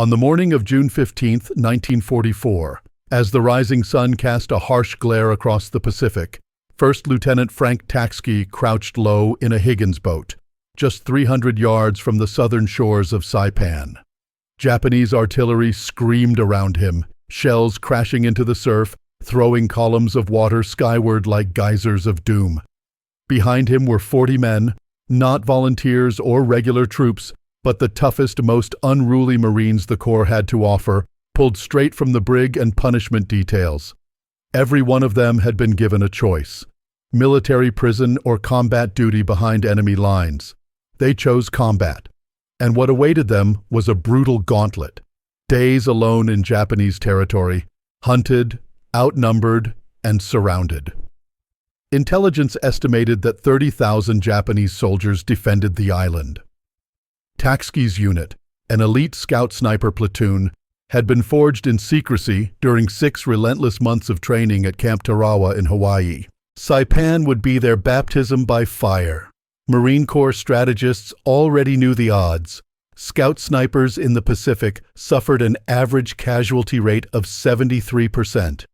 On the morning of June 15, 1944, as the rising sun cast a harsh glare across the Pacific, First Lieutenant Frank Tachovsky crouched low in a Higgins boat, just 300 yards from the southern shores of Saipan. Japanese artillery screamed around him, shells crashing into the surf, throwing columns of water skyward like geysers of doom. Behind him were 40 men, not volunteers or regular troops, but the toughest, most unruly Marines the Corps had to offer, pulled straight from the brig and punishment details. Every one of them had been given a choice: military prison or combat duty behind enemy lines. They chose combat, and what awaited them was a brutal gauntlet. Days alone in Japanese territory, hunted, outnumbered, and surrounded. Intelligence estimated that 30,000 Japanese soldiers defended the island. Tachovsky's unit, an elite scout sniper platoon, had been forged in secrecy during 6 relentless months of training at Camp Tarawa in Hawaii. Saipan would be their baptism by fire. Marine Corps strategists already knew the odds. Scout snipers in the Pacific suffered an average casualty rate of 73%.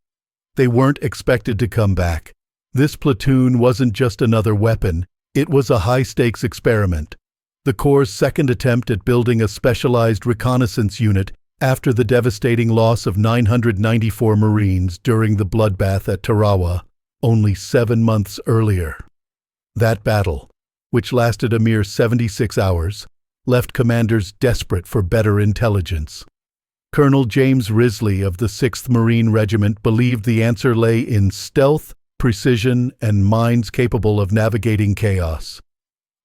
They weren't expected to come back. This platoon wasn't just another weapon, it was a high-stakes experiment. The Corps' second attempt at building a specialized reconnaissance unit after the devastating loss of 994 Marines during the bloodbath at Tarawa only 7 months earlier. That battle, which lasted a mere 76 hours, left commanders desperate for better intelligence. Colonel James Risley of the 6th Marine Regiment believed the answer lay in stealth, precision, and minds capable of navigating chaos.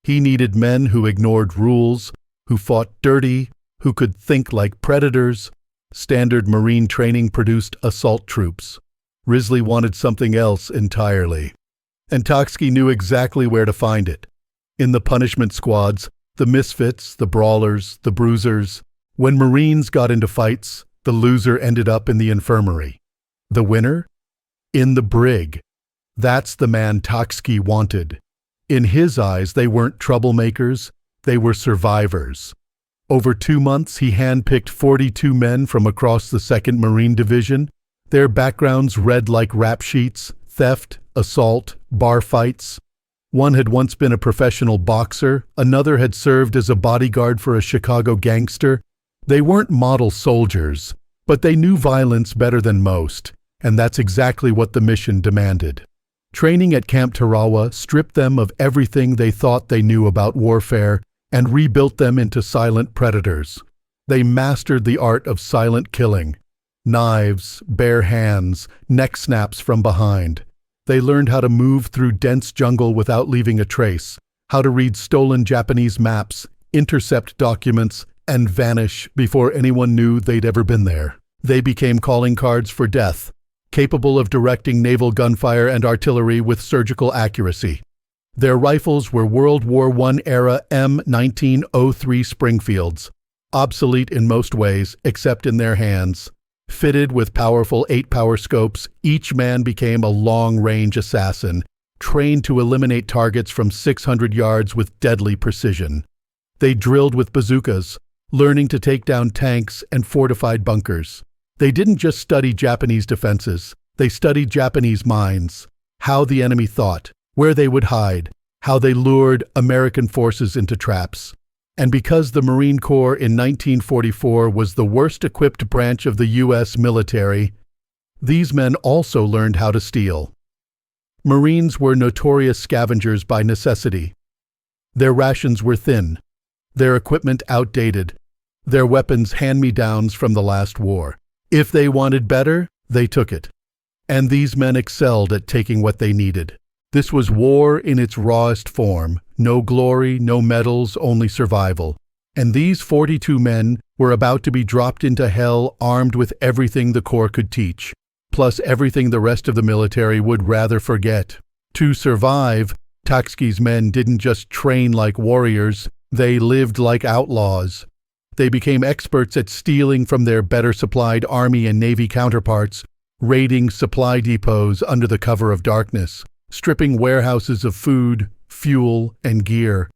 He needed men who ignored rules, who fought dirty, who could think like predators. Standard Marine training produced assault troops. Risley wanted something else entirely. And Tachovsky knew exactly where to find it. In the punishment squads, the misfits, the brawlers, the bruisers. When Marines got into fights, the loser ended up in the infirmary. The winner? In the brig. That's the man Tachovsky wanted. In his eyes, they weren't troublemakers, they were survivors. Over 2 months, he handpicked 42 men from across the 2nd Marine Division. Their backgrounds read like rap sheets: theft, assault, bar fights. One had once been a professional boxer, another had served as a bodyguard for a Chicago gangster. They weren't model soldiers, but they knew violence better than most, and that's exactly what the mission demanded. Training at Camp Tarawa stripped them of everything they thought they knew about warfare and rebuilt them into silent predators. They mastered the art of silent killing. Knives, bare hands, neck snaps from behind. They learned how to move through dense jungle without leaving a trace, how to read stolen Japanese maps, intercept documents, and vanish before anyone knew they'd ever been there. They became calling cards for death, capable of directing naval gunfire and artillery with surgical accuracy. Their rifles were World War I-era M1903 Springfields, obsolete in most ways except in their hands. Fitted with powerful 8-power scopes, each man became a long-range assassin, trained to eliminate targets from 600 yards with deadly precision. They drilled with bazookas, learning to take down tanks and fortified bunkers. They didn't just study Japanese defenses, they studied Japanese minds, how the enemy thought, where they would hide, how they lured American forces into traps. And because the Marine Corps in 1944 was the worst-equipped branch of the U.S. military, these men also learned how to steal. Marines were notorious scavengers by necessity. Their rations were thin, their equipment outdated, their weapons hand-me-downs from the last war. If they wanted better, they took it. And these men excelled at taking what they needed. This was war in its rawest form. No glory, no medals, only survival. And these 42 men were about to be dropped into hell armed with everything the Corps could teach, plus everything the rest of the military would rather forget. To survive, Tachovsky's men didn't just train like warriors, they lived like outlaws. They became experts at stealing from their better-supplied Army and Navy counterparts, raiding supply depots under the cover of darkness, stripping warehouses of food, fuel, and gear,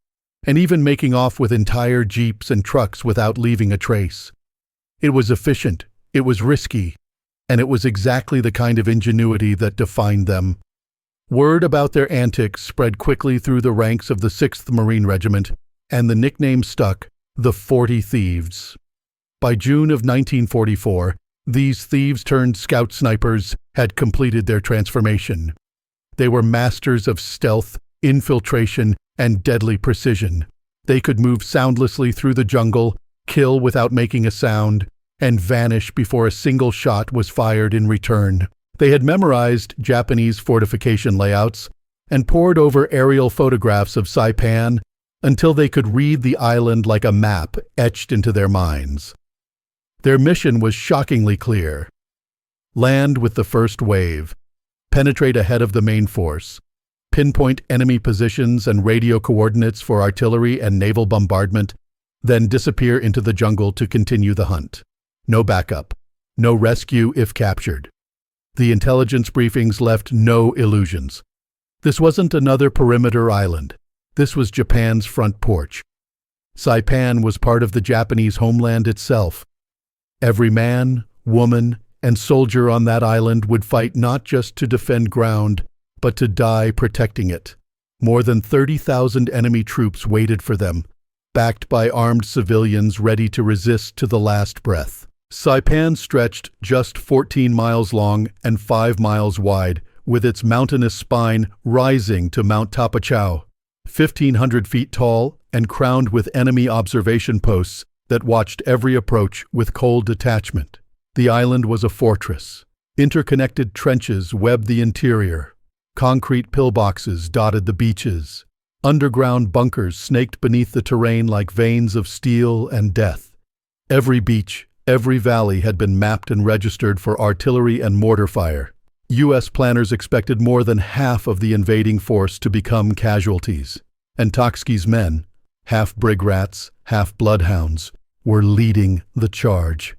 and even making off with entire jeeps and trucks without leaving a trace. It was efficient, it was risky, and it was exactly the kind of ingenuity that defined them. Word about their antics spread quickly through the ranks of the 6th Marine Regiment, and the nickname stuck, the 40 Thieves. By June of 1944, these thieves-turned-scout snipers had completed their transformation. They were masters of stealth, infiltration, and deadly precision. They could move soundlessly through the jungle, kill without making a sound, and vanish before a single shot was fired in return. They had memorized Japanese fortification layouts and pored over aerial photographs of Saipan until they could read the island like a map etched into their minds. Their mission was shockingly clear. Land with the first wave, penetrate ahead of the main force, pinpoint enemy positions and radio coordinates for artillery and naval bombardment, then disappear into the jungle to continue the hunt. No backup, no rescue if captured. The intelligence briefings left no illusions. This wasn't another perimeter island. This was Japan's front porch. Saipan was part of the Japanese homeland itself. Every man, woman, and soldier on that island would fight not just to defend ground, but to die protecting it. More than 30,000 enemy troops waited for them, backed by armed civilians ready to resist to the last breath. Saipan stretched just 14 miles long and 5 miles wide, with its mountainous spine rising to Mount Tapachau, 1,500 feet tall and crowned with enemy observation posts that watched every approach with cold detachment. The island was a fortress. Interconnected trenches webbed the interior. Concrete pillboxes dotted the beaches. Underground bunkers snaked beneath the terrain like veins of steel and death. Every beach, every valley had been mapped and registered for artillery and mortar fire. U.S. planners expected more than half of the invading force to become casualties, and Tachovsky's men, half brig rats, half bloodhounds, were leading the charge.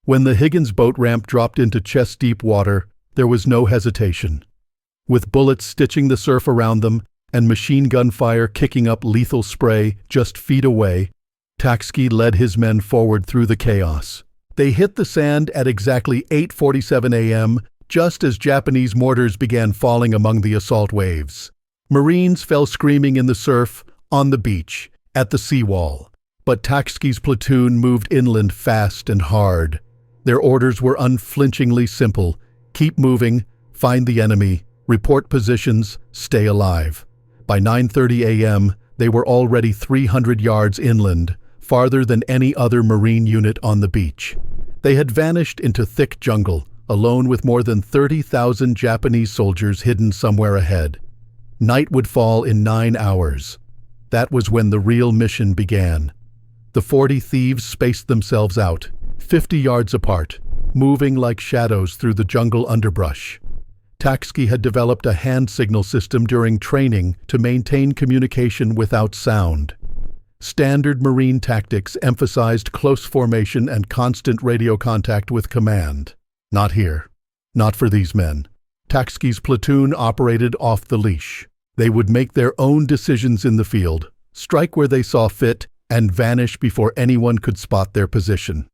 When the Higgins boat ramp dropped into chest-deep water, there was no hesitation. With bullets stitching the surf around them and machine gun fire kicking up lethal spray just feet away, Tachovsky led his men forward through the chaos. They hit the sand at exactly 8:47 a.m., just as Japanese mortars began falling among the assault waves. Marines fell screaming in the surf, on the beach, at the seawall. But Tachovsky's platoon moved inland fast and hard. Their orders were unflinchingly simple: keep moving, find the enemy, report positions, stay alive. By 9:30 a.m., they were already 300 yards inland, farther than any other Marine unit on the beach. They had vanished into thick jungle, alone with more than 30,000 Japanese soldiers hidden somewhere ahead. Night would fall in 9 hours. That was when the real mission began. The 40 thieves spaced themselves out, 50 yards apart, moving like shadows through the jungle underbrush. Tachovsky had developed a hand signal system during training to maintain communication without sound. Standard Marine tactics emphasized close formation and constant radio contact with command. Not here. Not for these men. Tachovsky's platoon operated off the leash. They would make their own decisions in the field, strike where they saw fit, and vanish before anyone could spot their position.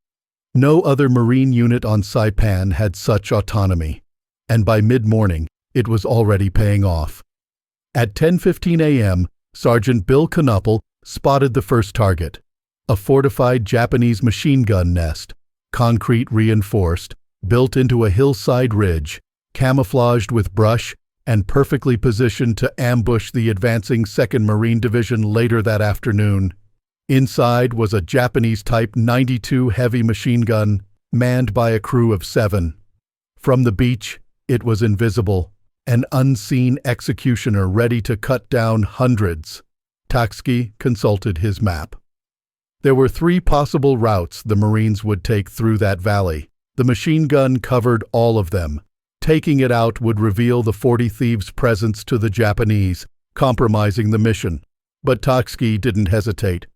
No other Marine unit on Saipan had such autonomy, and by mid-morning, it was already paying off. At 10:15 a.m., Sergeant Bill Knuppel spotted the first target, a fortified Japanese machine gun nest, concrete reinforced, built into a hillside ridge, camouflaged with brush, and perfectly positioned to ambush the advancing 2nd Marine Division later that afternoon. Inside was a Japanese Type 92 heavy machine gun, manned by a crew of 7. From the beach, it was invisible, an unseen executioner ready to cut down hundreds. Tachovsky consulted his map. There were 3 possible routes the Marines would take through that valley. The machine gun covered all of them. Taking it out would reveal the 40 thieves' presence to the Japanese, compromising the mission. But Tachovsky didn't hesitate.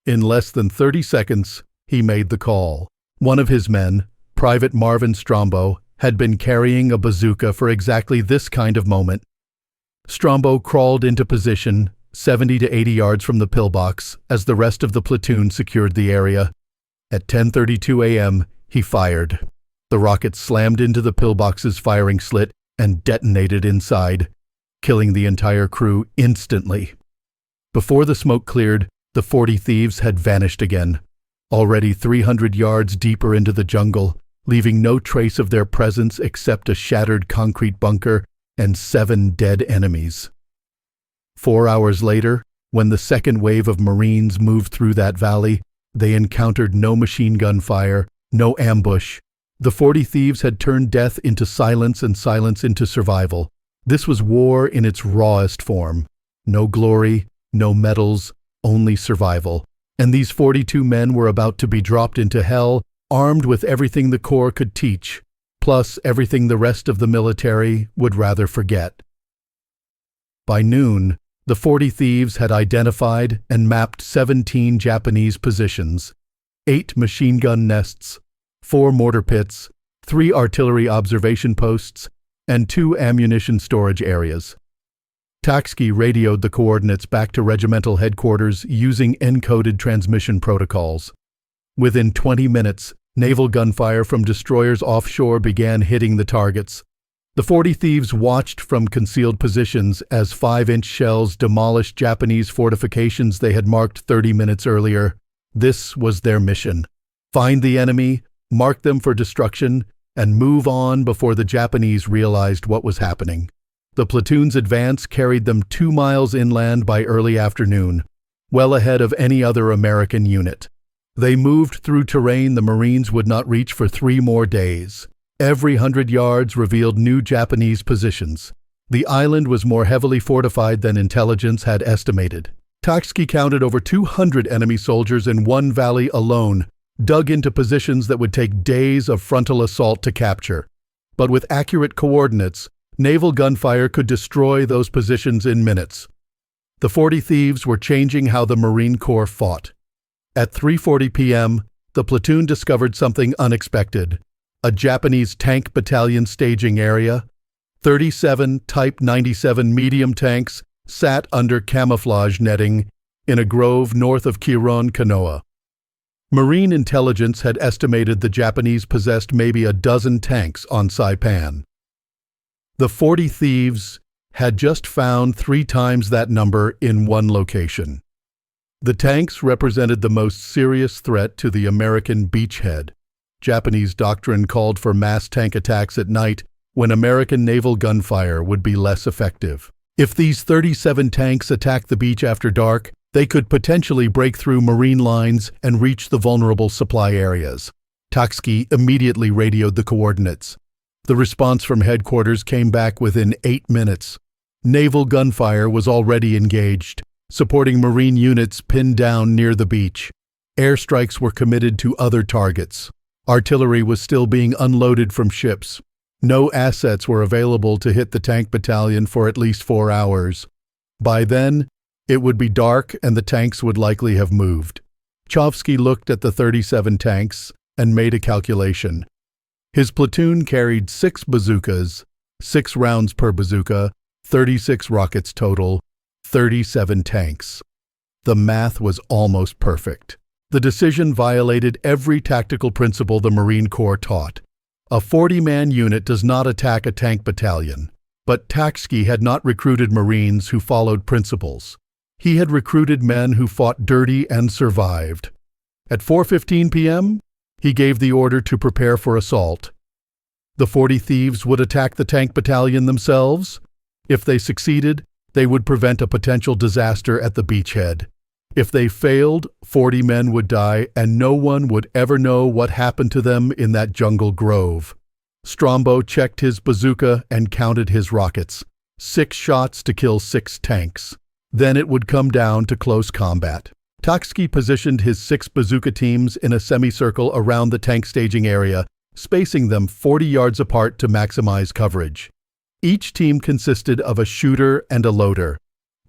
In less than 30 seconds, he made the call. One of his men, Private Marvin Strombo, had been carrying a bazooka for exactly this kind of moment. Strombo crawled into position, 70 to 80 yards from the pillbox, as the rest of the platoon secured the area. At 10:32 a.m., he fired. The rocket slammed into the pillbox's firing slit and detonated inside, killing the entire crew instantly. Before the smoke cleared, the 40 thieves had vanished again, already 300 yards deeper into the jungle, leaving no trace of their presence except a shattered concrete bunker and 7 dead enemies. 4 hours later, when the second wave of Marines moved through that valley, they encountered no machine gun fire, no ambush. The 40 thieves had turned death into silence and silence into survival. This was war in its rawest form. No glory, no medals, only survival. And these 42 men were about to be dropped into hell, armed with everything the Corps could teach, plus everything the rest of the military would rather forget. By noon, the 40 thieves had identified and mapped 17 Japanese positions, 8 machine gun nests, 4 mortar pits, 3 artillery observation posts, and 2 ammunition storage areas. Tachovsky radioed the coordinates back to regimental headquarters using encoded transmission protocols. Within 20 minutes, naval gunfire from destroyers offshore began hitting the targets. The 40 thieves watched from concealed positions as 5-inch shells demolished Japanese fortifications they had marked 30 minutes earlier. This was their mission: find the enemy, mark them for destruction, and move on before the Japanese realized what was happening. The platoon's advance carried them 2 miles inland by early afternoon, well ahead of any other American unit. They moved through terrain the Marines would not reach for 3 more days. Every 100 yards revealed new Japanese positions. The island was more heavily fortified than intelligence had estimated. Tachovsky counted over 200 enemy soldiers in one valley alone, dug into positions that would take days of frontal assault to capture. But with accurate coordinates, naval gunfire could destroy those positions in minutes. The 40 thieves were changing how the Marine Corps fought. At 3:40 p.m., the platoon discovered something unexpected: a Japanese tank battalion staging area. 37 Type 97 medium tanks sat under camouflage netting in a grove north of Kiron, Kanoa. Marine intelligence had estimated the Japanese possessed maybe a dozen tanks on Saipan. The 40 thieves had just found 3 times that number in one location. The tanks represented the most serious threat to the American beachhead. Japanese doctrine called for mass tank attacks at night when American naval gunfire would be less effective. If these 37 tanks attacked the beach after dark, they could potentially break through Marine lines and reach the vulnerable supply areas. Tachovsky immediately radioed the coordinates. The response from headquarters came back within 8 minutes. Naval gunfire was already engaged, supporting Marine units pinned down near the beach. Airstrikes were committed to other targets. Artillery was still being unloaded from ships. No assets were available to hit the tank battalion for at least 4 hours. By then, it would be dark and the tanks would likely have moved. Tachovsky looked at the 37 tanks and made a calculation. His platoon carried 6 bazookas, 6 rounds per bazooka, 36 rockets total, 37 tanks. The math was almost perfect. The decision violated every tactical principle the Marine Corps taught. A 40-man unit does not attack a tank battalion. But Tachovsky had not recruited Marines who followed principles. He had recruited men who fought dirty and survived. At 4:15 p.m., he gave the order to prepare for assault. The 40 thieves would attack the tank battalion themselves. If they succeeded, they would prevent a potential disaster at the beachhead. If they failed, 40 men would die, and no one would ever know what happened to them in that jungle grove. Strombo checked his bazooka and counted his rockets. 6 shots to kill 6 tanks. Then it would come down to close combat. Tachovsky positioned his 6 bazooka teams in a semicircle around the tank staging area, spacing them 40 yards apart to maximize coverage. Each team consisted of a shooter and a loader.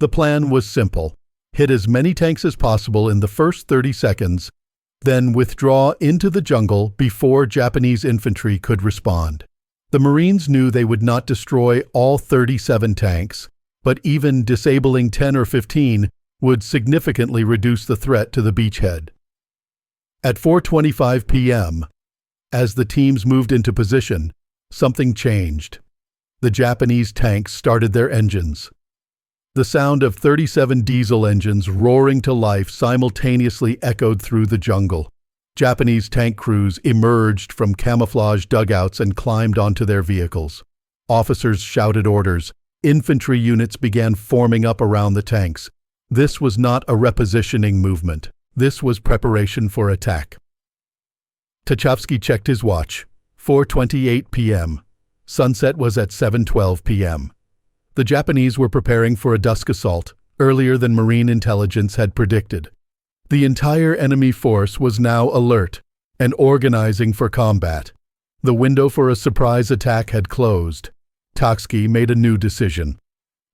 The plan was simple: hit as many tanks as possible in the first 30 seconds, then withdraw into the jungle before Japanese infantry could respond. The Marines knew they would not destroy all 37 tanks, but even disabling 10 or 15 would significantly reduce the threat to the beachhead. At 4:25 p.m., as the teams moved into position, something changed. The Japanese tanks started their engines. The sound of 37 diesel engines roaring to life simultaneously echoed through the jungle. Japanese tank crews emerged from camouflage dugouts and climbed onto their vehicles. Officers shouted orders. Infantry units began forming up around the tanks. This was not a repositioning movement. This was preparation for attack. Tachovsky checked his watch. 4:28 p.m. Sunset was at 7:12 p.m. The Japanese were preparing for a dusk assault, earlier than Marine intelligence had predicted. The entire enemy force was now alert and organizing for combat. The window for a surprise attack had closed. Tachovsky made a new decision.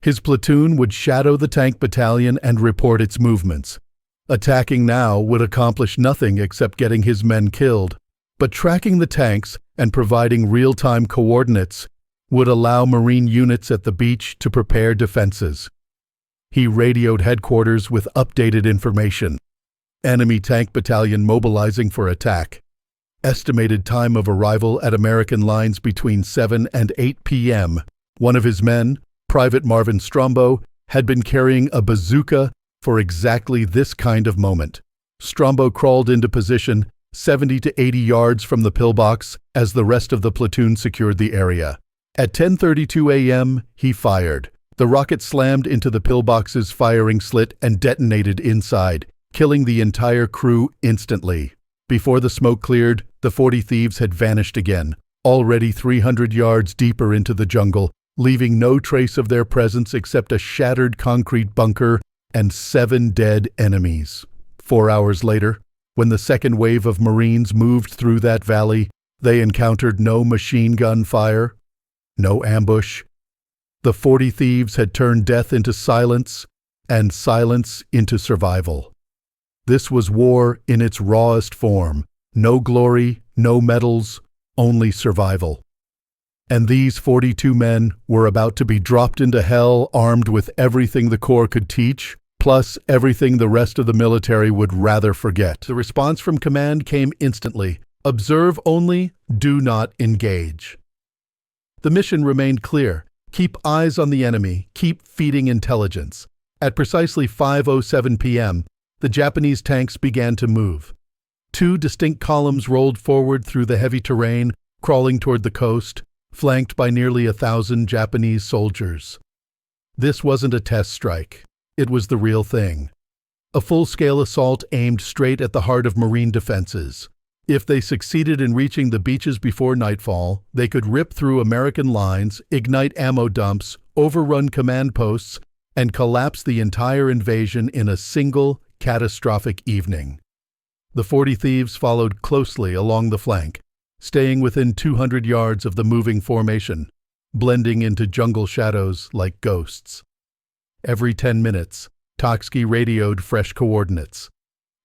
His platoon would shadow the tank battalion and report its movements. Attacking now would accomplish nothing except getting his men killed, but tracking the tanks and providing real-time coordinates would allow Marine units at the beach to prepare defenses. He radioed headquarters with updated information. Enemy tank battalion mobilizing for attack. Estimated time of arrival at American lines between 7 and 8 p.m. One of his men, Private Marvin Strombo, had been carrying a bazooka for exactly this kind of moment. Strombo crawled into position 70 to 80 yards from the pillbox as the rest of the platoon secured the area. At 10:32 a.m., he fired. The rocket slammed into the pillbox's firing slit and detonated inside, killing the entire crew instantly. Before the smoke cleared, the 40 thieves had vanished again, already 300 yards deeper into the jungle, leaving no trace of their presence except a shattered concrete bunker and 7 dead enemies. 4 hours later, when the second wave of Marines moved through that valley, they encountered no machine gun fire, no ambush. The 40 thieves had turned death into silence and silence into survival. This was war in its rawest form. No glory, no medals, only survival. And these 42 men were about to be dropped into hell armed with everything the Corps could teach, plus everything the rest of the military would rather forget. The response from command came instantly. Observe only, do not engage. The mission remained clear. Keep eyes on the enemy, keep feeding intelligence. At precisely 5:07 p.m., the Japanese tanks began to move. 2 distinct columns rolled forward through the heavy terrain, crawling toward the coast, flanked by nearly 1,000 Japanese soldiers. This wasn't a test strike. It was the real thing. A full-scale assault aimed straight at the heart of Marine defenses. If they succeeded in reaching the beaches before nightfall, they could rip through American lines, ignite ammo dumps, overrun command posts, and collapse the entire invasion in a single, catastrophic evening. The 40 thieves followed closely along the flank, staying within 200 yards of the moving formation, blending into jungle shadows like ghosts. Every 10 minutes, Tachovsky radioed fresh coordinates,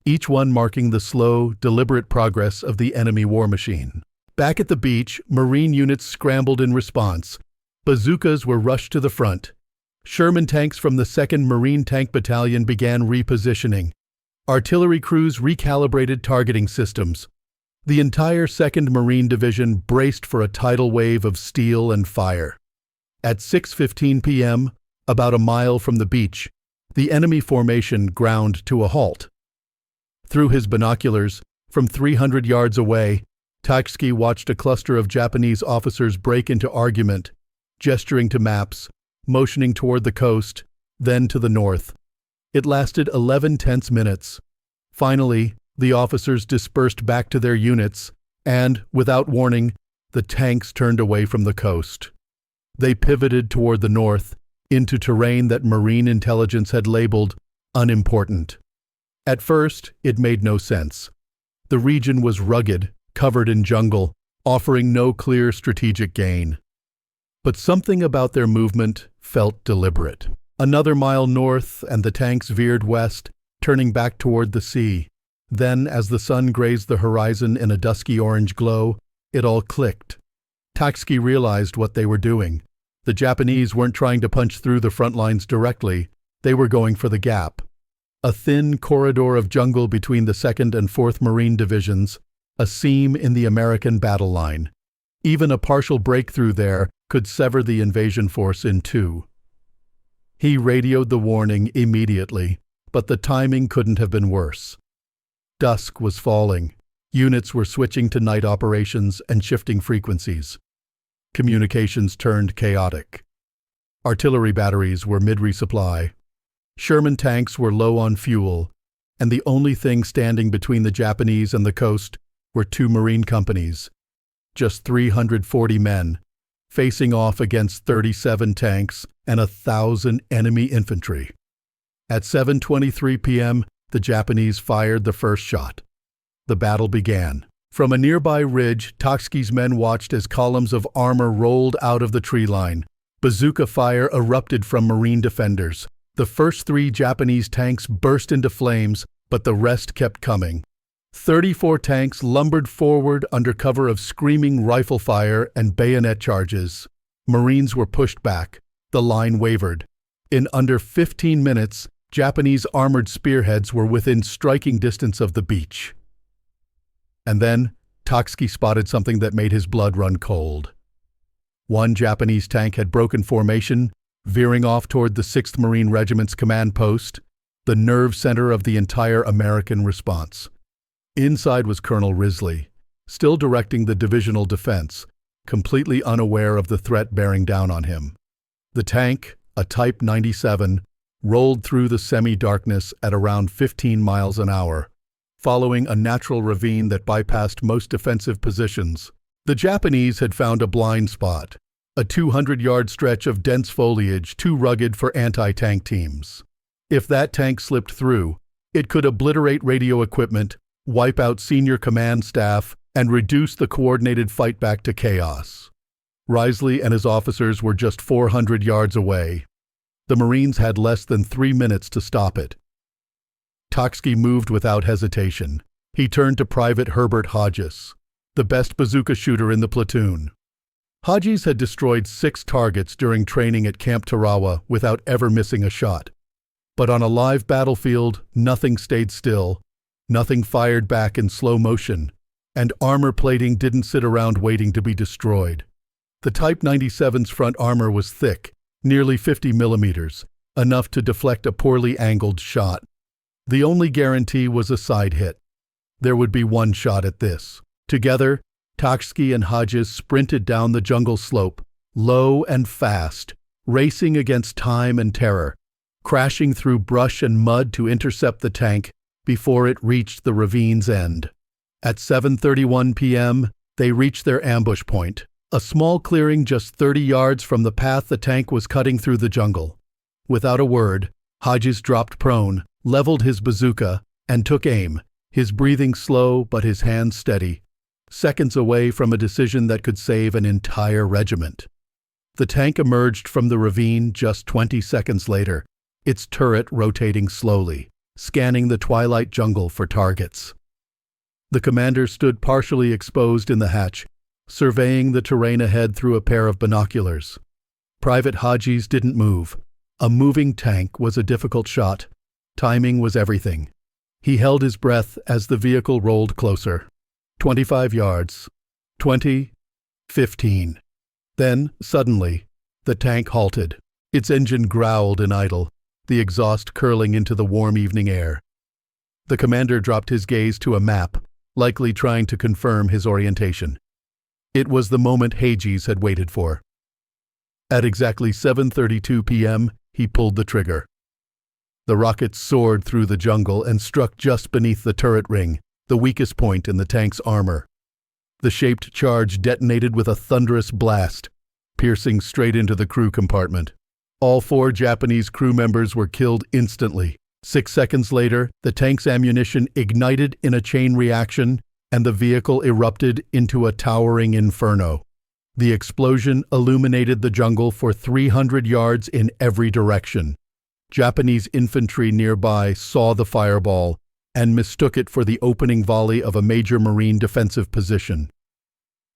each one marking the slow, deliberate progress of the enemy war machine. Back at the beach, Marine units scrambled in response. Bazookas were rushed to the front. Sherman tanks from the 2nd Marine Tank Battalion began repositioning. Artillery crews recalibrated targeting systems. The entire 2nd Marine Division braced for a tidal wave of steel and fire. At 6:15 p.m., about a mile from the beach, the enemy formation ground to a halt. Through his binoculars, from 300 yards away, Tachovsky watched a cluster of Japanese officers break into argument, gesturing to maps, motioning toward the coast, then to the north. It lasted 11 tense minutes. Finally, the officers dispersed back to their units, and, without warning, the tanks turned away from the coast. They pivoted toward the north, into terrain that Marine intelligence had labeled unimportant. At first, it made no sense. The region was rugged, covered in jungle, offering no clear strategic gain. But something about their movement felt deliberate. Another mile north, and the tanks veered west, turning back toward the sea. Then, as the sun grazed the horizon in a dusky orange glow, it all clicked. Tachovsky realized what they were doing. The Japanese weren't trying to punch through the front lines directly. They were going for the gap. A thin corridor of jungle between the 2nd and 4th Marine Divisions, a seam in the American battle line. Even a partial breakthrough there could sever the invasion force in two. He radioed the warning immediately, but the timing couldn't have been worse. Dusk was falling. Units were switching to night operations and shifting frequencies. Communications turned chaotic. Artillery batteries were mid-resupply. Sherman tanks were low on fuel, and the only thing standing between the Japanese and the coast were 2 Marine companies, just 340 men, facing off against 37 tanks and 1,000 enemy infantry. At 7:23 p.m., the Japanese fired the first shot. The battle began. From a nearby ridge, Tachovsky's men watched as columns of armor rolled out of the tree line. Bazooka fire erupted from Marine defenders. The first 3 Japanese tanks burst into flames, but the rest kept coming. 34 tanks lumbered forward under cover of screaming rifle fire and bayonet charges. Marines were pushed back. The line wavered. In under 15 minutes, Japanese armored spearheads were within striking distance of the beach. And then, Tachovsky spotted something that made his blood run cold. One Japanese tank had broken formation, veering off toward the 6th Marine Regiment's command post, the nerve center of the entire American response. Inside was Colonel Risley, still directing the divisional defense, completely unaware of the threat bearing down on him. The tank, a Type 97, rolled through the semi-darkness at around 15 miles an hour, following a natural ravine that bypassed most defensive positions. The Japanese had found a blind spot, a 200-yard stretch of dense foliage too rugged for anti-tank teams. If that tank slipped through, it could obliterate radio equipment, wipe out senior command staff, and reduce the coordinated fight back to chaos. Risley and his officers were just 400 yards away. The Marines had less than 3 minutes to stop it. Tachovsky moved without hesitation. He turned to Private Herbert Hodges, the best bazooka shooter in the platoon. Hodges had destroyed 6 targets during training at Camp Tarawa without ever missing a shot. But on a live battlefield, nothing stayed still, nothing fired back in slow motion, and armor plating didn't sit around waiting to be destroyed. The Type 97's front armor was thick, nearly 50 millimeters, enough to deflect a poorly angled shot. The only guarantee was a side hit. There would be one shot at this. Together, Tachovsky and Hodges sprinted down the jungle slope, low and fast, racing against time and terror, crashing through brush and mud to intercept the tank before it reached the ravine's end. At 7:31 p.m., they reached their ambush point, a small clearing just 30 yards from the path the tank was cutting through the jungle. Without a word, Hodges dropped prone, leveled his bazooka, and took aim, his breathing slow but his hands steady, seconds away from a decision that could save an entire regiment. The tank emerged from the ravine just 20 seconds later, its turret rotating slowly, scanning the twilight jungle for targets. The commander stood partially exposed in the hatch, surveying the terrain ahead through a pair of binoculars. Private Hodges didn't move. A moving tank was a difficult shot. Timing was everything. He held his breath as the vehicle rolled closer. 25 yards. 20. 15. Then, suddenly, the tank halted. Its engine growled in idle, the exhaust curling into the warm evening air. The commander dropped his gaze to a map, likely trying to confirm his orientation. It was the moment Hodges had waited for. At exactly 7:32 p.m., he pulled the trigger. The rocket soared through the jungle and struck just beneath the turret ring, the weakest point in the tank's armor. The shaped charge detonated with a thunderous blast, piercing straight into the crew compartment. All 4 Japanese crew members were killed instantly. 6 seconds later, the tank's ammunition ignited in a chain reaction, and the vehicle erupted into a towering inferno. The explosion illuminated the jungle for 300 yards in every direction. Japanese infantry nearby saw the fireball and mistook it for the opening volley of a major Marine defensive position.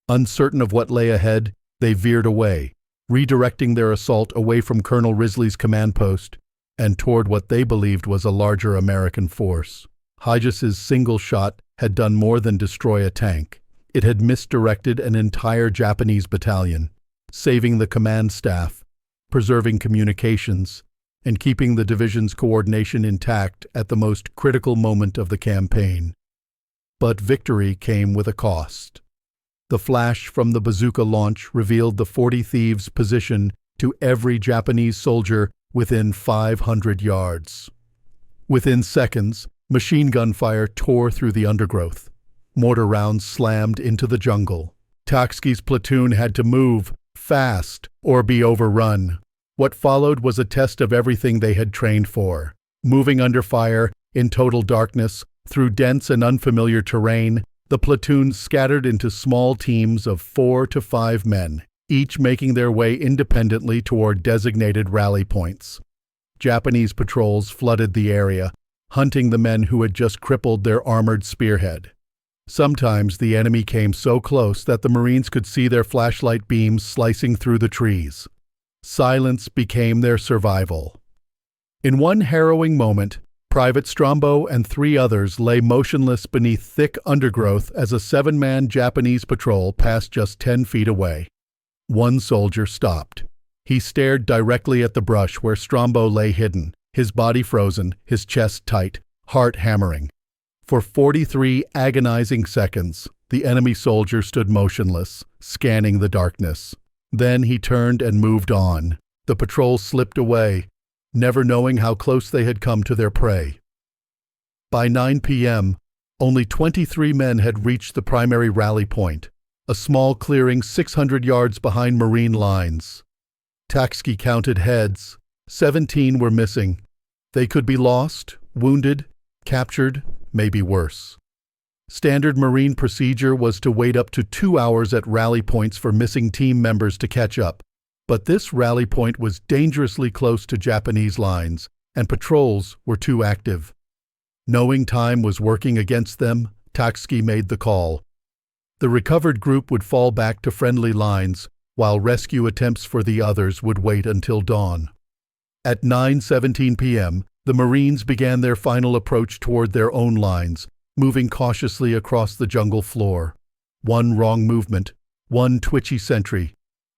Uncertain of what lay ahead, they veered away, redirecting their assault away from Colonel Risley's command post, and toward what they believed was a larger American force. Hodges's single shot had done more than destroy a tank. It had misdirected an entire Japanese battalion, saving the command staff, preserving communications, and keeping the division's coordination intact at the most critical moment of the campaign. But victory came with a cost. The flash from the bazooka launch revealed the 40 Thieves' position to every Japanese soldier within 500 yards. Within seconds, machine gun fire tore through the undergrowth. Mortar rounds slammed into the jungle. Tachovsky's platoon had to move fast or be overrun. What followed was a test of everything they had trained for. Moving under fire, in total darkness, through dense and unfamiliar terrain, the platoons scattered into small teams of 4 to 5 men, each making their way independently toward designated rally points. Japanese patrols flooded the area, hunting the men who had just crippled their armored spearhead. Sometimes the enemy came so close that the Marines could see their flashlight beams slicing through the trees. Silence became their survival. In one harrowing moment, Private Strombo and 3 others lay motionless beneath thick undergrowth as a 7-man Japanese patrol passed just 10 feet away. One soldier stopped. He stared directly at the brush where Strombo lay hidden, his body frozen, his chest tight, heart hammering. For 43 agonizing seconds, the enemy soldier stood motionless, scanning the darkness. Then he turned and moved on. The patrol slipped away, never knowing how close they had come to their prey. By 9 p.m., only 23 men had reached the primary rally point, a small clearing 600 yards behind Marine lines. Tachovsky counted heads. 17 were missing. They could be lost, wounded, captured, maybe worse. Standard Marine procedure was to wait up to 2 hours at rally points for missing team members to catch up, but this rally point was dangerously close to Japanese lines, and patrols were too active. Knowing time was working against them, Tachovsky made the call. The recovered group would fall back to friendly lines, while rescue attempts for the others would wait until dawn. At 9:17 p.m., the Marines began their final approach toward their own lines, moving cautiously across the jungle floor. One wrong movement, one twitchy sentry,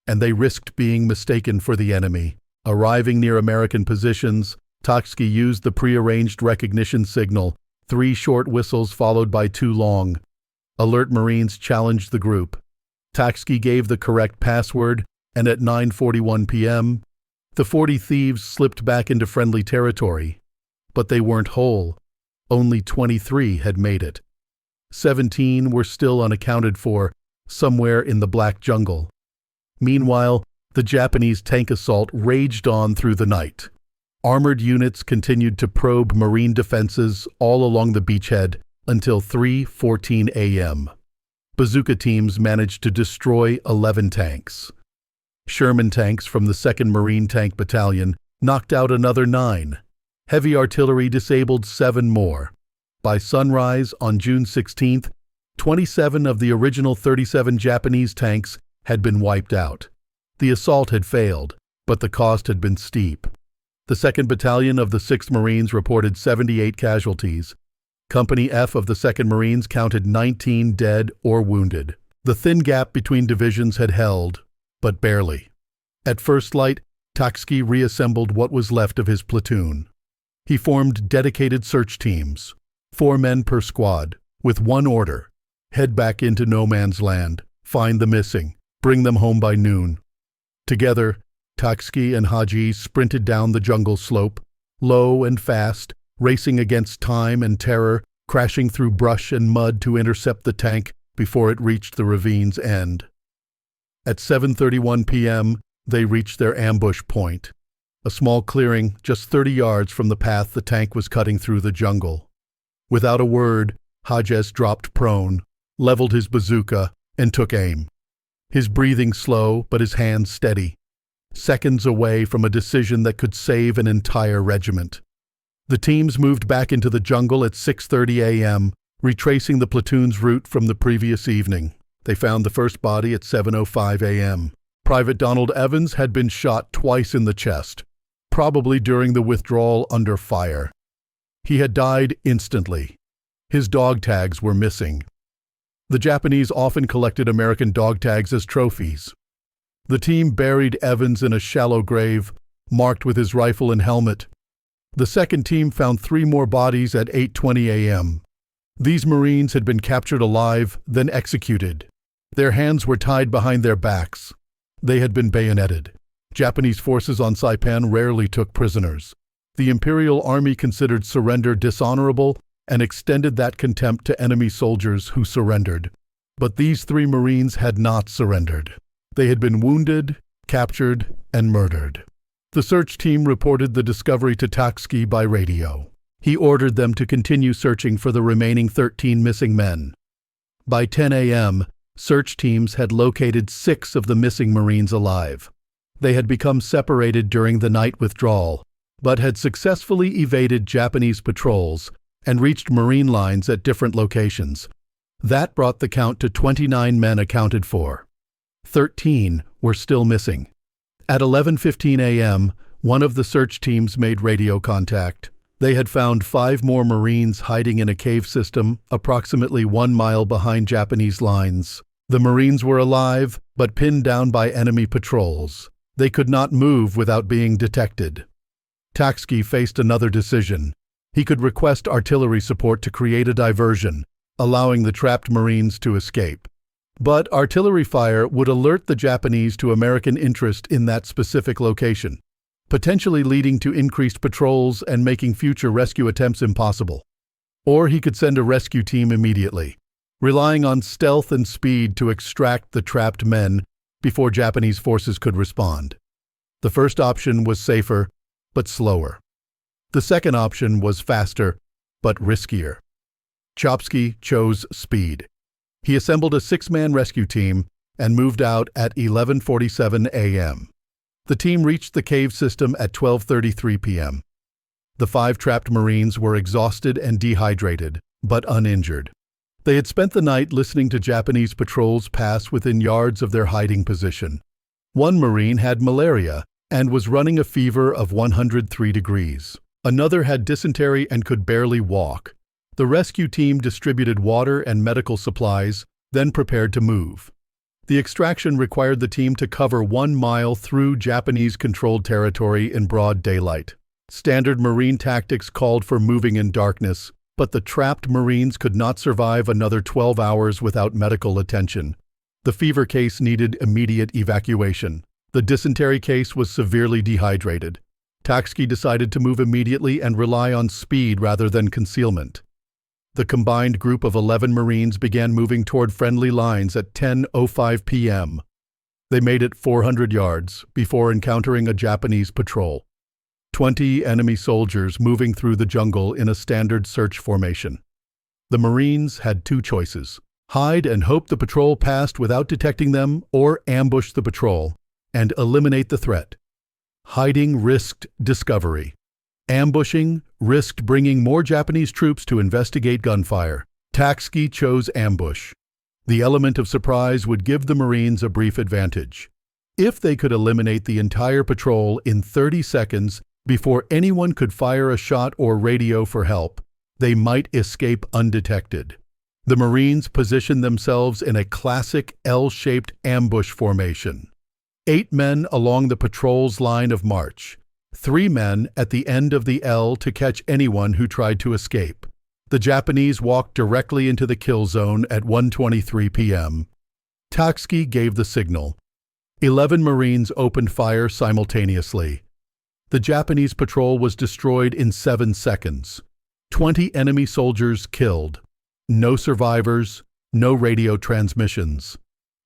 and they risked being mistaken for the enemy. Arriving near American positions, Tachovsky used the prearranged recognition signal, 3 short whistles followed by 2 long. Alert Marines challenged the group. Tachovsky gave the correct password, and at 9:41 p.m., the 40 Thieves slipped back into friendly territory. But they weren't whole. Only 23 had made it. 17 were still unaccounted for, somewhere in the Black Jungle. Meanwhile, the Japanese tank assault raged on through the night. Armored units continued to probe Marine defenses all along the beachhead until 3:14 a.m. Bazooka teams managed to destroy 11 tanks. Sherman tanks from the 2nd Marine Tank Battalion knocked out another 9. Heavy artillery disabled 7 more. By sunrise on June 16th, 27 of the original 37 Japanese tanks had been wiped out. The assault had failed, but the cost had been steep. The 2nd Battalion of the 6th Marines reported 78 casualties. Company F of the 2nd Marines counted 19 dead or wounded. The thin gap between divisions had held, but barely. At first light, Tachovsky reassembled what was left of his platoon. He formed dedicated search teams, 4 men per squad, with one order: head back into no man's land, find the missing, bring them home by noon. Together, Tachovsky and Haji sprinted down the jungle slope, low and fast, racing against time and terror, crashing through brush and mud to intercept the tank before it reached the ravine's end. At 7:31 p.m., they reached their ambush point, a small clearing just 30 yards from the path the tank was cutting through the jungle. Without a word, Hodges dropped prone, leveled his bazooka, and took aim. His breathing slow, but his hands steady, seconds away from a decision that could save an entire regiment. The teams moved back into the jungle at 6:30 a.m., retracing the platoon's route from the previous evening. They found the first body at 7:05 a.m. Private Donald Evans had been shot twice in the chest. probably during the withdrawal under fire. He had died instantly. His dog tags were missing. The Japanese often collected American dog tags as trophies. The team buried Evans in a shallow grave, marked with his rifle and helmet. The second team found 3 more bodies at 8:20 a.m. These Marines had been captured alive, then executed. Their hands were tied behind their backs. They had been bayoneted. Japanese forces on Saipan rarely took prisoners. The Imperial Army considered surrender dishonorable and extended that contempt to enemy soldiers who surrendered. But these 3 Marines had not surrendered. They had been wounded, captured, and murdered. The search team reported the discovery to Tachovsky by radio. He ordered them to continue searching for the remaining 13 missing men. By 10 a.m., search teams had located 6 of the missing Marines alive. They had become separated during the night withdrawal, but had successfully evaded Japanese patrols and reached Marine lines at different locations. That brought the count to 29 men accounted for. 13 were still missing. At 11:15 a.m., one of the search teams made radio contact. They had found 5 more Marines hiding in a cave system approximately 1 mile behind Japanese lines. The Marines were alive, but pinned down by enemy patrols. They could not move without being detected. Tachovsky faced another decision. He could request artillery support to create a diversion, allowing the trapped Marines to escape. But artillery fire would alert the Japanese to American interest in that specific location, potentially leading to increased patrols and making future rescue attempts impossible. Or he could send a rescue team immediately, relying on stealth and speed to extract the trapped men before Japanese forces could respond. The first option was safer, but slower. The second option was faster, but riskier. Tachovsky chose speed. He assembled a 6-man rescue team and moved out at 11:47 a.m. The team reached the cave system at 12:33 p.m. The 5 trapped Marines were exhausted and dehydrated, but uninjured. They had spent the night listening to Japanese patrols pass within yards of their hiding position. One Marine had malaria and was running a fever of 103 degrees. Another had dysentery and could barely walk. The rescue team distributed water and medical supplies, then prepared to move. The extraction required the team to cover 1 mile through Japanese-controlled territory in broad daylight. Standard Marine tactics called for moving in darkness, but the trapped Marines could not survive another 12 hours without medical attention. The fever case needed immediate evacuation. The dysentery case was severely dehydrated. Tachovsky decided to move immediately and rely on speed rather than concealment. The combined group of 11 Marines began moving toward friendly lines at 10:05 p.m. They made it 400 yards before encountering a Japanese patrol. 20 enemy soldiers moving through the jungle in a standard search formation. The Marines had 2 choices: hide and hope the patrol passed without detecting them, or ambush the patrol and eliminate the threat. Hiding risked discovery. Ambushing risked bringing more Japanese troops to investigate gunfire. Tachovsky chose ambush. The element of surprise would give the Marines a brief advantage. If they could eliminate the entire patrol in 30 seconds before anyone could fire a shot or radio for help, they might escape undetected. The Marines positioned themselves in a classic L-shaped ambush formation. 8 men along the patrol's line of march. 3 men at the end of the L to catch anyone who tried to escape. The Japanese walked directly into the kill zone at 1:23 p.m. Tachovsky gave the signal. 11 Marines opened fire simultaneously. The Japanese patrol was destroyed in 7 seconds. 20 enemy soldiers killed. No survivors, no radio transmissions.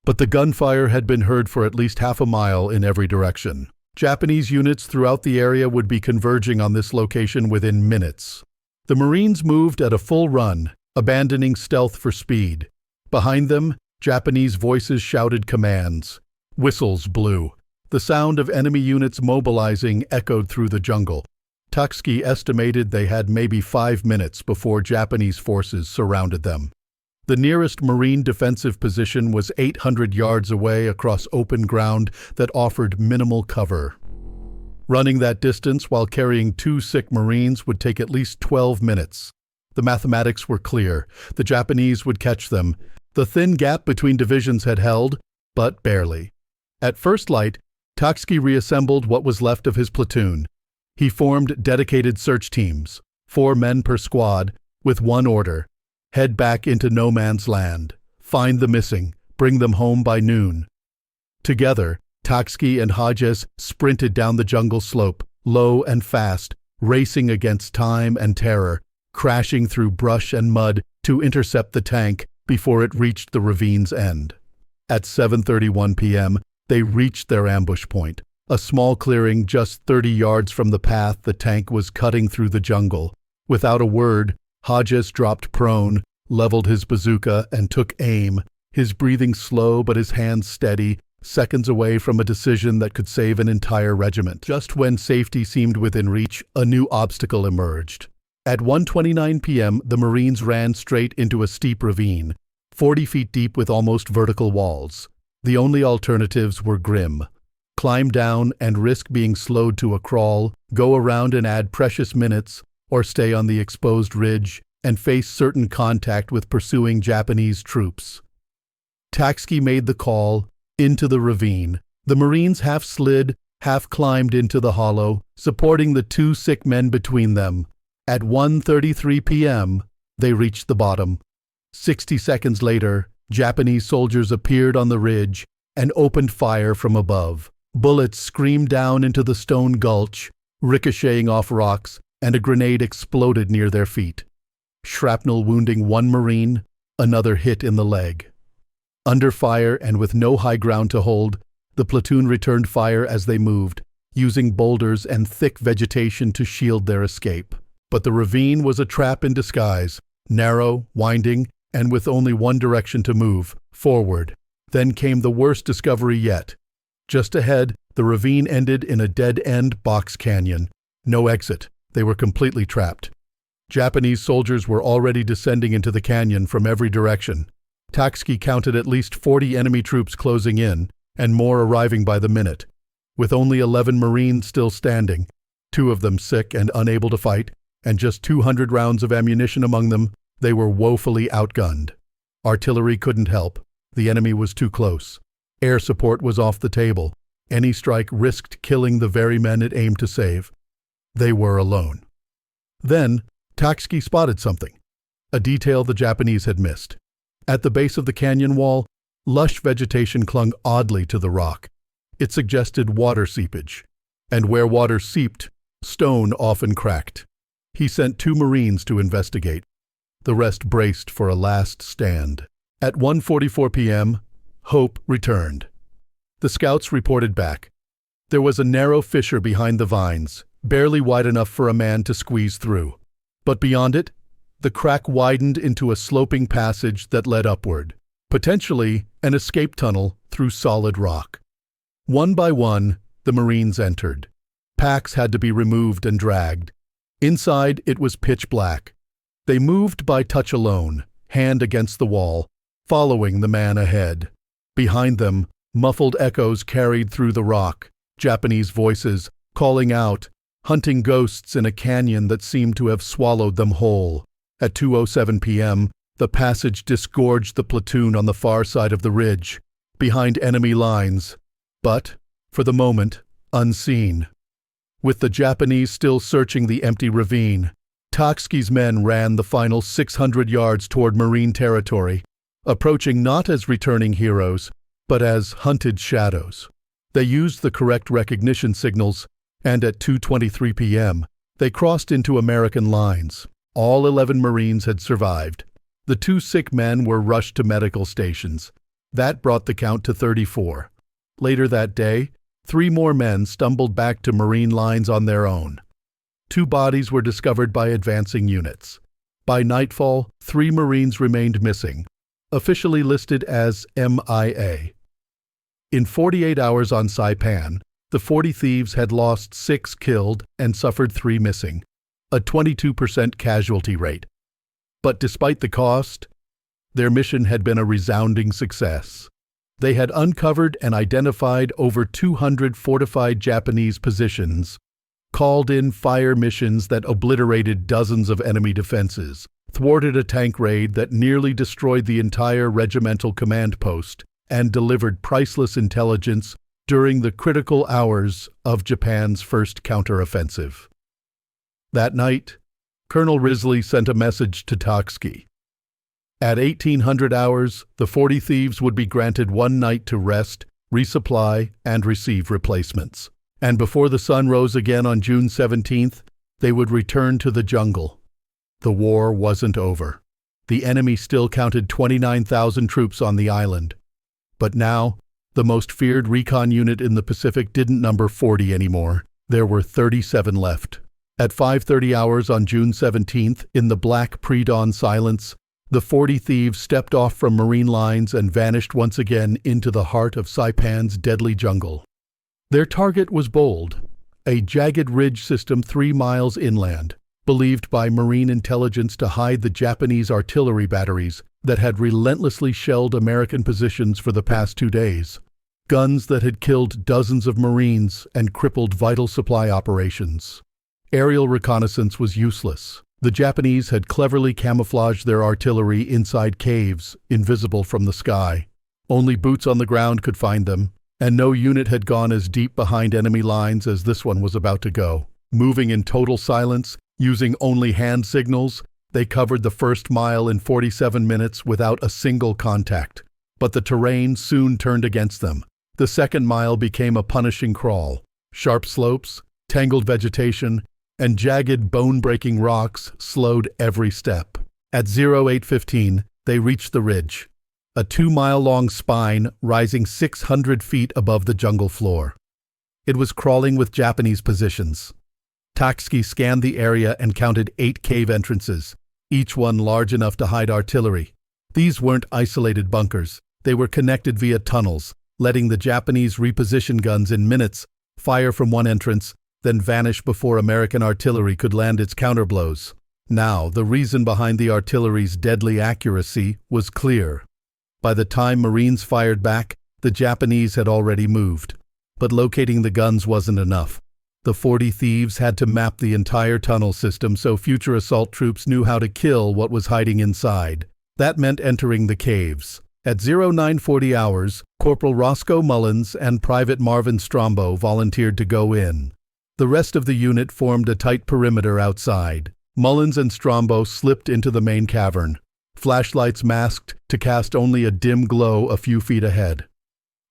But the gunfire had been heard for at least half a mile in every direction. Japanese units throughout the area would be converging on this location within minutes. The Marines moved at a full run, abandoning stealth for speed. Behind them, Japanese voices shouted commands. Whistles blew. The sound of enemy units mobilizing echoed through the jungle. Tachovsky estimated they had maybe 5 minutes before Japanese forces surrounded them. The nearest Marine defensive position was 800 yards away across open ground that offered minimal cover. Running that distance while carrying 2 sick Marines would take at least 12 minutes. The mathematics were clear. The Japanese would catch them. The thin gap between divisions had held, but barely. At first light, Tachovsky reassembled what was left of his platoon. He formed dedicated search teams, 4 men per squad, with one order: head back into no man's land, find the missing, bring them home by noon. Together, Tachovsky and Hodges sprinted down the jungle slope, low and fast, racing against time and terror, crashing through brush and mud to intercept the tank before it reached the ravine's end. At 7:31 p.m., they reached their ambush point, a small clearing just 30 yards from the path the tank was cutting through the jungle. Without a word, Hodges dropped prone, leveled his bazooka, and took aim, his breathing slow but his hands steady, seconds away from a decision that could save an entire regiment. Just when safety seemed within reach, a new obstacle emerged. At 1:29 p.m., the Marines ran straight into a steep ravine, 40 feet deep with almost vertical walls. The only alternatives were grim: climb down and risk being slowed to a crawl, go around and add precious minutes, or stay on the exposed ridge and face certain contact with pursuing Japanese troops. Tachovsky made the call: into the ravine. The Marines half slid, half climbed into the hollow, supporting the 2 sick men between them. At 1:33 p.m., they reached the bottom. 60 seconds later, Japanese soldiers appeared on the ridge and opened fire from above. Bullets screamed down into the stone gulch, ricocheting off rocks, and a grenade exploded near their feet. Shrapnel wounding 1 Marine, another hit in the leg. Under fire and with no high ground to hold, the platoon returned fire as they moved, using boulders and thick vegetation to shield their escape. But the ravine was a trap in disguise, narrow, winding, and with only one direction to move, forward. Then came the worst discovery yet. Just ahead, the ravine ended in a dead-end box canyon. No exit. They were completely trapped. Japanese soldiers were already descending into the canyon from every direction. Tachovsky counted at least 40 enemy troops closing in, and more arriving by the minute. With only 11 Marines still standing, 2 of them sick and unable to fight, and just 200 rounds of ammunition among them, they were woefully outgunned. Artillery couldn't help. The enemy was too close. Air support was off the table. Any strike risked killing the very men it aimed to save. They were alone. Then, Tachovsky spotted something, a detail the Japanese had missed. At the base of the canyon wall, lush vegetation clung oddly to the rock. It suggested water seepage, and where water seeped, stone often cracked. He sent 2 Marines to investigate. The rest braced for a last stand. At 1:44 p.m., hope returned. The scouts reported back. There was a narrow fissure behind the vines, barely wide enough for a man to squeeze through. But beyond it, the crack widened into a sloping passage that led upward, potentially an escape tunnel through solid rock. One by one, the Marines entered. Packs had to be removed and dragged. Inside, it was pitch black. They moved by touch alone, hand against the wall, following the man ahead. Behind them, muffled echoes carried through the rock, Japanese voices calling out, hunting ghosts in a canyon that seemed to have swallowed them whole. At 2:07 p.m., the passage disgorged the platoon on the far side of the ridge, behind enemy lines, but, for the moment, unseen. With the Japanese still searching the empty ravine, Tachovsky's men ran the final 600 yards toward Marine territory, approaching not as returning heroes, but as hunted shadows. They used the correct recognition signals, and at 2:23 p.m., they crossed into American lines. All 11 Marines had survived. The 2 sick men were rushed to medical stations. That brought the count to 34. Later that day, 3 more men stumbled back to Marine lines on their own. 2 bodies were discovered by advancing units. By nightfall, 3 Marines remained missing, officially listed as MIA. In 48 hours on Saipan, the 40 thieves had lost 6 killed and suffered 3 missing, a 22% casualty rate. But despite the cost, their mission had been a resounding success. They had uncovered and identified over 200 fortified Japanese positions, called in fire missions that obliterated dozens of enemy defenses, thwarted a tank raid that nearly destroyed the entire regimental command post, and delivered priceless intelligence during the critical hours of Japan's first counteroffensive. That night, Colonel Risley sent a message to Tachovsky. At 1800 hours, the 40 thieves would be granted one night to rest, resupply, and receive replacements. And before the sun rose again on June 17th, they would return to the jungle. The war wasn't over. The enemy still counted 29,000 troops on the island. But now, the most feared recon unit in the Pacific didn't number 40 anymore. There were 37 left. At 5:30 hours on June 17th, in the black pre-dawn silence, the 40 thieves stepped off from marine lines and vanished once again into the heart of Saipan's deadly jungle. Their target was bold, a jagged ridge system 3 miles inland, believed by marine intelligence to hide the Japanese artillery batteries that had relentlessly shelled American positions for the past 2 days, guns that had killed dozens of Marines and crippled vital supply operations. Aerial reconnaissance was useless. The Japanese had cleverly camouflaged their artillery inside caves, invisible from the sky. Only boots on the ground could find them, and no unit had gone as deep behind enemy lines as this one was about to go. Moving in total silence, using only hand signals, they covered the first mile in 47 minutes without a single contact. But the terrain soon turned against them. The second mile became a punishing crawl. Sharp slopes, tangled vegetation, and jagged bone-breaking rocks slowed every step. At 08:15, they reached the ridge, a 2-mile-long spine rising 600 feet above the jungle floor. It was crawling with Japanese positions. Tachovsky scanned the area and counted 8 cave entrances, each one large enough to hide artillery. These weren't isolated bunkers. They were connected via tunnels, letting the Japanese reposition guns in minutes fire from one entrance, then vanish before American artillery could land its counterblows. Now, the reason behind the artillery's deadly accuracy was clear. By the time Marines fired back, the Japanese had already moved. But locating the guns wasn't enough. The 40 thieves had to map the entire tunnel system so future assault troops knew how to kill what was hiding inside. That meant entering the caves. At 0940 hours, Corporal Roscoe Mullins and Private Marvin Strombo volunteered to go in. The rest of the unit formed a tight perimeter outside. Mullins and Strombo slipped into the main cavern, flashlights masked to cast only a dim glow a few feet ahead.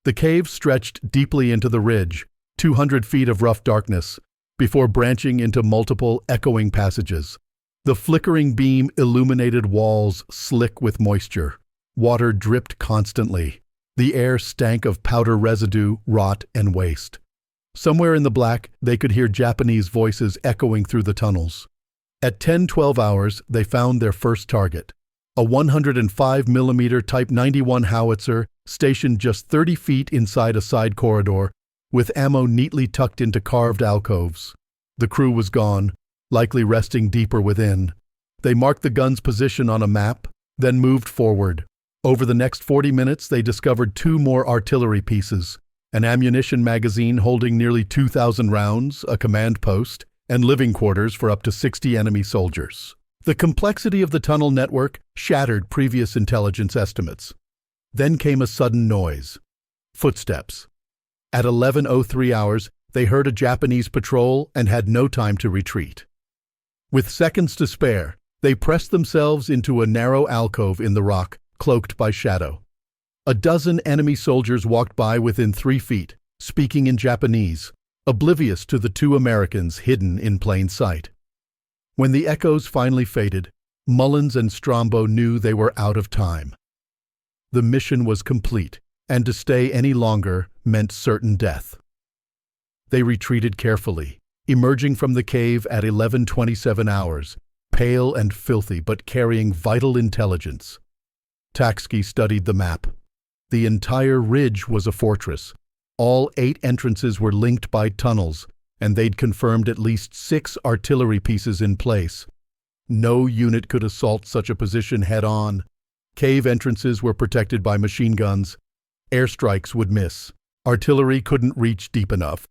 The cave stretched deeply into the ridge, 200 feet of rough darkness, before branching into multiple echoing passages. The flickering beam illuminated walls slick with moisture. Water dripped constantly. The air stank of powder residue, rot, and waste. Somewhere in the black, they could hear Japanese voices echoing through the tunnels. At 10:12 hours, they found their first target, a 105mm Type 91 howitzer stationed just 30 feet inside a side corridor, with ammo neatly tucked into carved alcoves. The crew was gone, likely resting deeper within. They marked the gun's position on a map, then moved forward. Over the next 40 minutes, they discovered 2 more artillery pieces, an ammunition magazine holding nearly 2,000 rounds, a command post, and living quarters for up to 60 enemy soldiers. The complexity of the tunnel network shattered previous intelligence estimates. Then came a sudden noise. Footsteps. At 11:03 hours, they heard a Japanese patrol and had no time to retreat. With seconds to spare, they pressed themselves into a narrow alcove in the rock, cloaked by shadow. A dozen enemy soldiers walked by within 3 feet, speaking in Japanese, oblivious to the 2 Americans hidden in plain sight. When the echoes finally faded, Mullins and Strombo knew they were out of time. The mission was complete, and to stay any longer meant certain death. They retreated carefully, emerging from the cave at 11:27 hours, pale and filthy but carrying vital intelligence. Tachovsky studied the map. The entire ridge was a fortress. All 8 entrances were linked by tunnels, and they'd confirmed at least 6 artillery pieces in place. No unit could assault such a position head-on. Cave entrances were protected by machine guns. Airstrikes would miss. Artillery couldn't reach deep enough.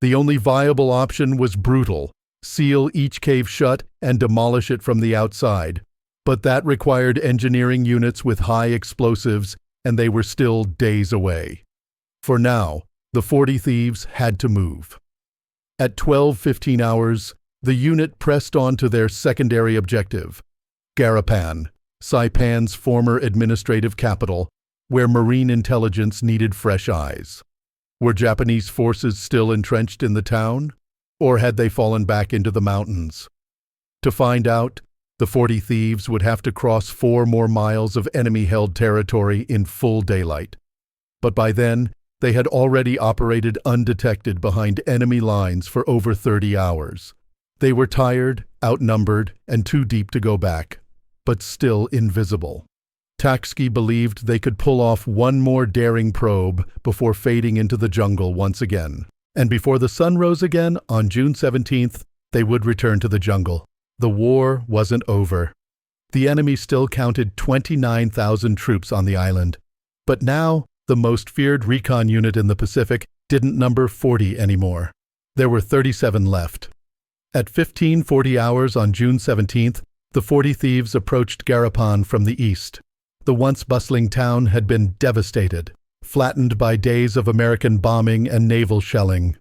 The only viable option was brutal: seal each cave shut and demolish it from the outside. But that required engineering units with high explosives, and they were still days away. For now, the 40 Thieves had to move. At 12:15 hours, the unit pressed on to their secondary objective, Garrison, Saipan's former administrative capital, where Marine intelligence needed fresh eyes. Were Japanese forces still entrenched in the town, or had they fallen back into the mountains? To find out, the 40 Thieves would have to cross 4 more miles of enemy-held territory in full daylight. But by then, they had already operated undetected behind enemy lines for over 30 hours. They were tired, outnumbered, and too deep to go back, but still invisible. Tachovsky believed they could pull off one more daring probe before fading into the jungle once again. And before the sun rose again, on June 17th, they would return to the jungle. The war wasn't over. The enemy still counted 29,000 troops on the island. But now, the most feared recon unit in the Pacific didn't number 40 anymore. There were 37 left. At 15:40 hours on June 17th, the 40 Thieves approached Garrison from the east. The once bustling town had been devastated, flattened by days of American bombing and naval shelling.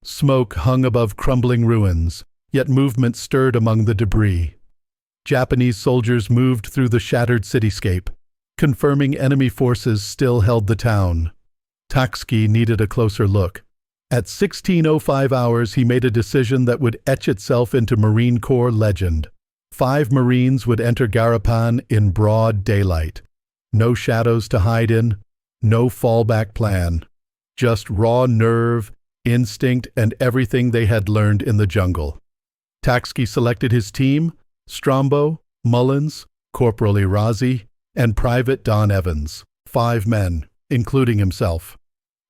Smoke hung above crumbling ruins, yet movement stirred among the debris. Japanese soldiers moved through the shattered cityscape, confirming enemy forces still held the town. Tachovsky needed a closer look. At 16:05 hours, he made a decision that would etch itself into Marine Corps legend. 5 Marines would enter Garrison in broad daylight. No shadows to hide in, no fallback plan. Just raw nerve, instinct, and everything they had learned in the jungle. Tachovsky selected his team: Strombo, Mullins, Corporal Irazi, and Private Don Evans. 5 men, including himself.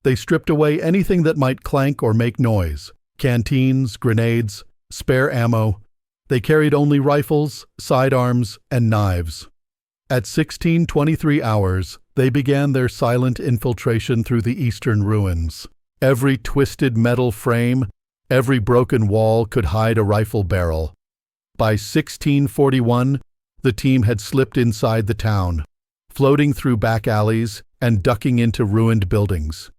They stripped away anything that might clank or make noise: canteens, grenades, spare ammo. They carried only rifles, sidearms, and knives. At 16:23 hours, they began their silent infiltration through the eastern ruins. Every twisted metal frame, every broken wall could hide a rifle barrel. By 16:41, the team had slipped inside the town, floating through back alleys and ducking into ruined buildings.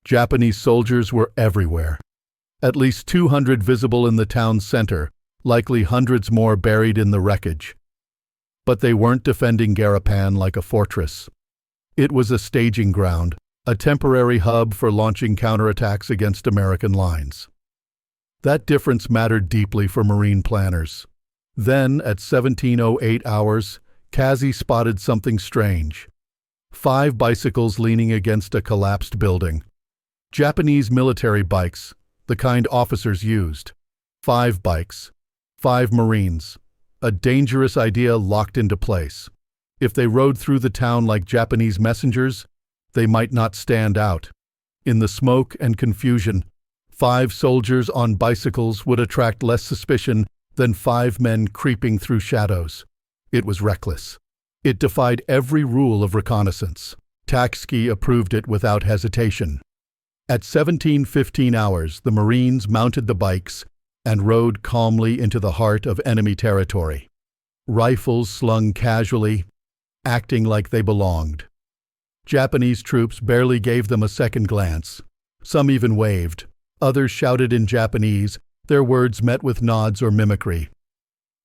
Japanese soldiers were everywhere. At least 200 visible in the town's center, likely hundreds more buried in the wreckage. But they weren't defending Garrison like a fortress. It was a staging ground, a temporary hub for launching counterattacks against American lines. That difference mattered deeply for Marine planners. Then, at 17:08 hours, Kazi spotted something strange. 5 bicycles leaning against a collapsed building. Japanese military bikes, the kind officers used. 5 bikes. 5 Marines. A dangerous idea locked into place. If they rode through the town like Japanese messengers, they might not stand out. In the smoke and confusion, 5 soldiers on bicycles would attract less suspicion than 5 men creeping through shadows. It was reckless. It defied every rule of reconnaissance. Tachovsky approved it without hesitation. At 17:15 hours, the Marines mounted the bikes and rode calmly into the heart of enemy territory. Rifles slung casually, acting like they belonged. Japanese troops barely gave them a second glance. Some even waved. Others shouted in Japanese, their words met with nods or mimicry.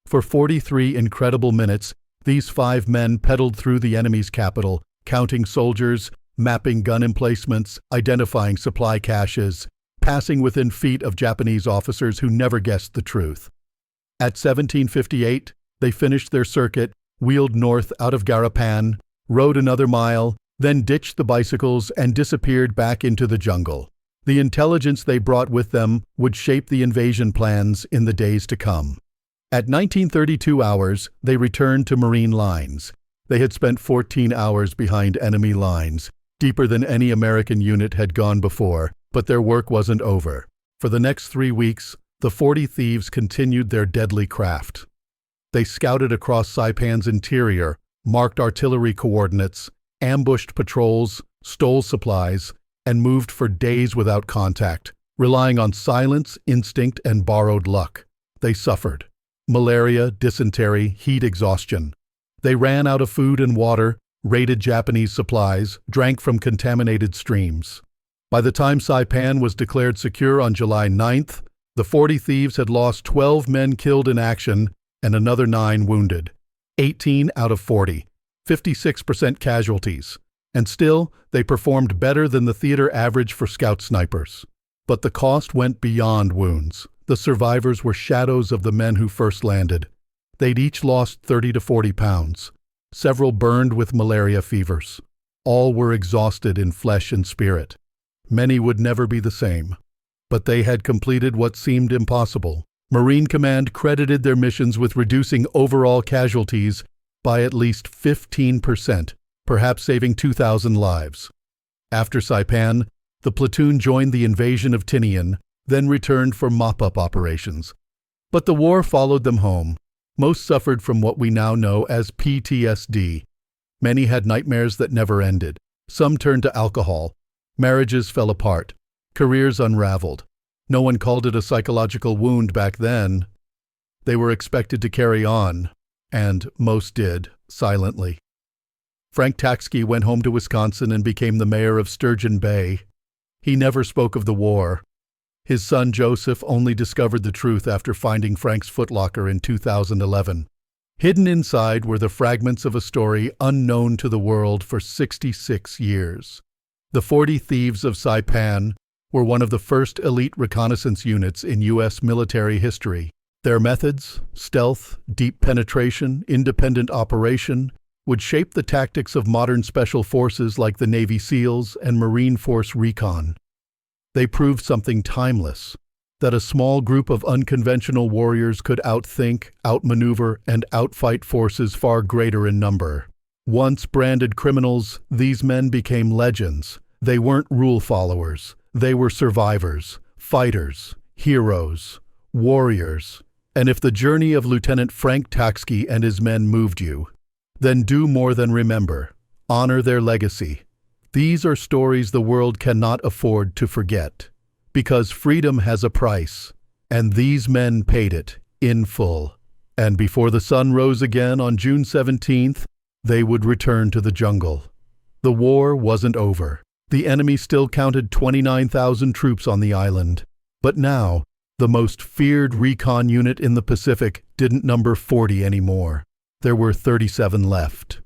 For 43 incredible minutes, these 5 men pedaled through the enemy's capital, counting soldiers, mapping gun emplacements, identifying supply caches, passing within feet of Japanese officers who never guessed the truth. At 17:58, they finished their circuit, wheeled north out of Garrison, rode another mile, then ditched the bicycles and disappeared back into the jungle. The intelligence they brought with them would shape the invasion plans in the days to come. At 19:32 hours, they returned to Marine lines. They had spent 14 hours behind enemy lines, deeper than any American unit had gone before, but their work wasn't over. For the next 3 weeks, the 40 Thieves continued their deadly craft. They scouted across Saipan's interior, marked artillery coordinates, ambushed patrols, stole supplies, and moved for days without contact, relying on silence, instinct, and borrowed luck. They suffered. Malaria, dysentery, heat exhaustion. They ran out of food and water, raided Japanese supplies, drank from contaminated streams. By the time Saipan was declared secure on July 9th, the 40 thieves had lost 12 men killed in action and another 9 wounded. 18 out of 40, 56% casualties. And still, they performed better than the theater average for scout snipers. But the cost went beyond wounds. The survivors were shadows of the men who first landed. They'd each lost 30 to 40 pounds. Several burned with malaria fevers. All were exhausted in flesh and spirit. Many would never be the same. But they had completed what seemed impossible. Marine Command credited their missions with reducing overall casualties by at least 15%, perhaps saving 2,000 lives. After Saipan, the platoon joined the invasion of Tinian, then returned for mop-up operations. But the war followed them home. Most suffered from what we now know as PTSD. Many had nightmares that never ended. Some turned to alcohol. Marriages fell apart. Careers unraveled. No one called it a psychological wound back then. They were expected to carry on, and most did, silently. Frank Tachovsky went home to Wisconsin and became the mayor of Sturgeon Bay. He never spoke of the war. His son Joseph only discovered the truth after finding Frank's footlocker in 2011. Hidden inside were the fragments of a story unknown to the world for 66 years. The 40 Thieves of Saipan were one of the first elite reconnaissance units in U.S. military history. Their methods, stealth, deep penetration, independent operation, would shape the tactics of modern special forces like the Navy SEALs and Marine Force Recon. They proved something timeless, that a small group of unconventional warriors could outthink, outmaneuver, and outfight forces far greater in number. Once branded criminals, these men became legends. They weren't rule followers. They were survivors, fighters, heroes, warriors. And if the journey of Lieutenant Frank Tachovsky and his men moved you, then do more than remember. Honor their legacy. These are stories the world cannot afford to forget, because freedom has a price, and these men paid it in full. And before the sun rose again on June 17th, they would return to the jungle. The war wasn't over. The enemy still counted 29,000 troops on the island. But now, the most feared recon unit in the Pacific didn't number 40 anymore. There were 37 left.